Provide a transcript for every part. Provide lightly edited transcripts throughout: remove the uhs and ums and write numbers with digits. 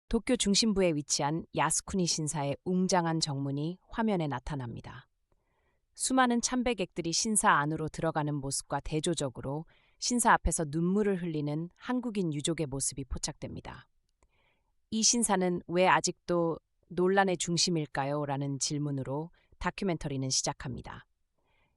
도쿄 중심부에 위치한 야스쿠니 신사의 웅장한 정문이 화면에 나타납니다. 수많은 참배객들이 신사 안으로 들어가는 모습과 대조적으로 신사 앞에서 눈물을 흘리는 한국인 유족의 모습이 포착됩니다. 이 신사는 왜 아직도 논란의 중심일까요? 라는 질문으로 다큐멘터리는 시작합니다.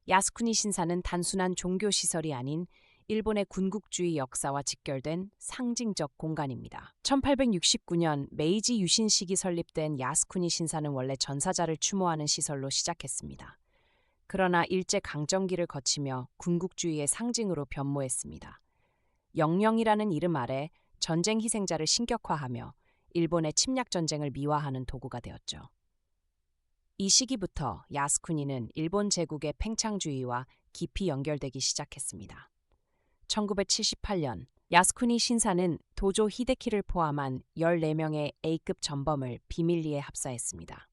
야스쿠니 신사는 단순한 종교시설이 아닌 일본의 군국주의 역사와 직결된 상징적 공간입니다. 1869년 메이지 유신 시기 설립된 야스쿠니 신사는 원래 전사자를 추모하는 시설로 시작했습니다. 그러나 일제강점기를 거치며 군국주의의 상징으로 변모했습니다. 영령이라는 이름 아래 전쟁 희생자를 신격화하며 일본의 침략전쟁을 미화하는 도구가 되었죠. 이 시기부터 야스쿠니는 일본 제국의 팽창주의와 깊이 연결되기 시작했습니다. 1978년 야스쿠니 신사는 도조 히데키를 포함한 14명의 A급 전범을 비밀리에 합사했습니다.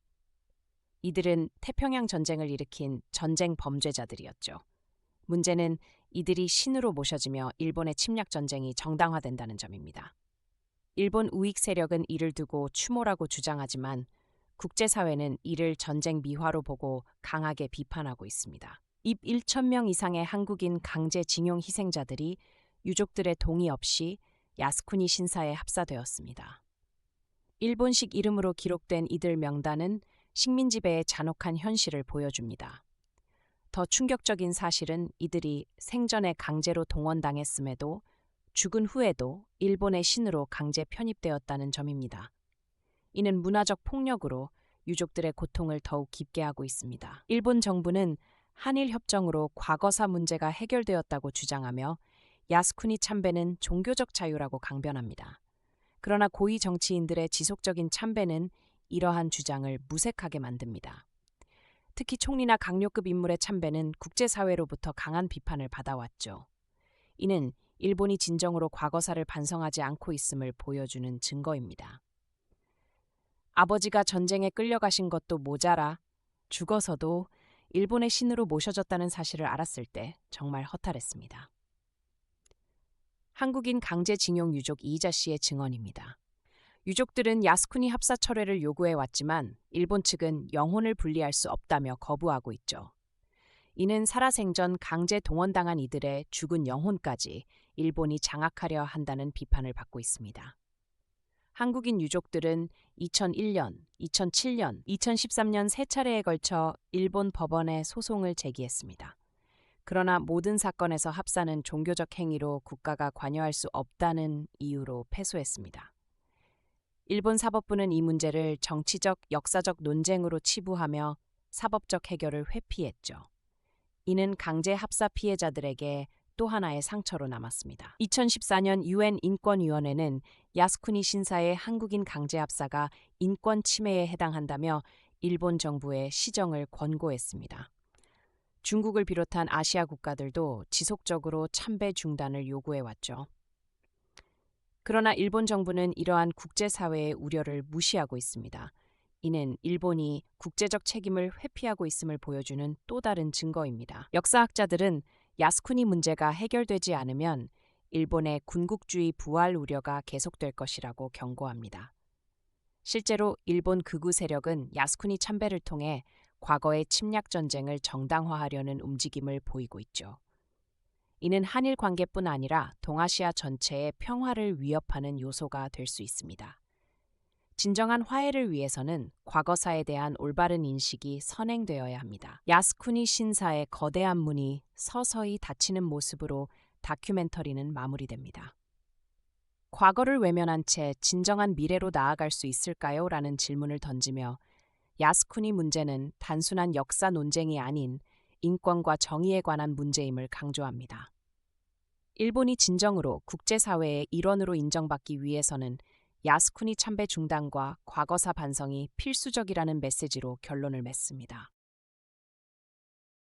이들은 태평양 전쟁을 일으킨 전쟁 범죄자들이었죠. 문제는 이들이 신으로 모셔지며 일본의 침략 전쟁이 정당화된다는 점입니다. 일본 우익 세력은 이를 두고 추모라고 주장하지만 국제사회는 이를 전쟁 미화로 보고 강하게 비판하고 있습니다. 입 1,000명 이상의 한국인 강제징용 희생자들이 유족들의 동의 없이 야스쿠니 신사에 합사되었습니다. 일본식 이름으로 기록된 이들 명단은 식민지배의 잔혹한 현실을 보여줍니다. 더 충격적인 사실은 이들이 생전에 강제로 동원당했음에도 죽은 후에도 일본의 신으로 강제 편입되었다는 점입니다. 이는 문화적 폭력으로 유족들의 고통을 더욱 깊게 하고 있습니다. 일본 정부는 한일 협정으로 과거사 문제가 해결되었다고 주장하며 야스쿠니 참배는 종교적 자유라고 강변합니다. 그러나 고위 정치인들의 지속적인 참배는 이러한 주장을 무색하게 만듭니다. 특히 총리나 강요급 인물의 참배는 국제사회로부터 강한 비판을 받아왔죠. 이는 일본이 진정으로 과거사를 반성하지 않고 있음을 보여주는 증거입니다. 아버지가 전쟁에 끌려가신 것도 모자라 죽어서도 일본의 신으로 모셔졌다는 사실을 알았을 때 정말 허탈했습니다. 한국인 강제징용 유족 이자 씨의 증언입니다. 유족들은 야스쿠니 합사 철회를 요구해 왔지만 일본 측은 영혼을 분리할 수 없다며 거부하고 있죠. 이는 살아생전 강제 동원당한 이들의 죽은 영혼까지 일본이 장악하려 한다는 비판을 받고 있습니다. 한국인 유족들은 2001년, 2007년, 2013년 세 차례에 걸쳐 일본 법원에 소송을 제기했습니다. 그러나 모든 사건에서 합사는 종교적 행위로 국가가 관여할 수 없다는 이유로 패소했습니다. 일본 사법부는 이 문제를 정치적, 역사적 논쟁으로 치부하며 사법적 해결을 회피했죠. 이는 강제 합사 피해자들에게 또 하나의 상처로 남았습니다. 2014년 유엔 인권위원회는 야스쿠니 신사의 한국인 강제 합사가 인권 침해에 해당한다며 일본 정부에 시정을 권고했습니다. 중국을 비롯한 아시아 국가들도 지속적으로 참배 중단을 요구해왔죠. 그러나 일본 정부는 이러한 국제사회의 우려를 무시하고 있습니다. 이는 일본이 국제적 책임을 회피하고 있음을 보여주는 또 다른 증거입니다. 역사학자들은 야스쿠니 문제가 해결되지 않으면 일본의 군국주의 부활 우려가 계속될 것이라고 경고합니다. 실제로 일본 극우 세력은 야스쿠니 참배를 통해 과거의 침략 전쟁을 정당화하려는 움직임을 보이고 있죠. 이는 한일 관계뿐 아니라 동아시아 전체의 평화를 위협하는 요소가 될 수 있습니다. 진정한 화해를 위해서는 과거사에 대한 올바른 인식이 선행되어야 합니다. 야스쿠니 신사의 거대한 문이 서서히 닫히는 모습으로 다큐멘터리는 마무리됩니다. 과거를 외면한 채 진정한 미래로 나아갈 수 있을까요? 라는 질문을 던지며 야스쿠니 문제는 단순한 역사 논쟁이 아닌 인권과 정의에 관한 문제임을 강조합니다. 일본이 진정으로 국제사회의 일원으로 인정받기 위해서는 야스쿠니 참배 중단과 과거사 반성이 필수적이라는 메시지로 결론을 맺습니다.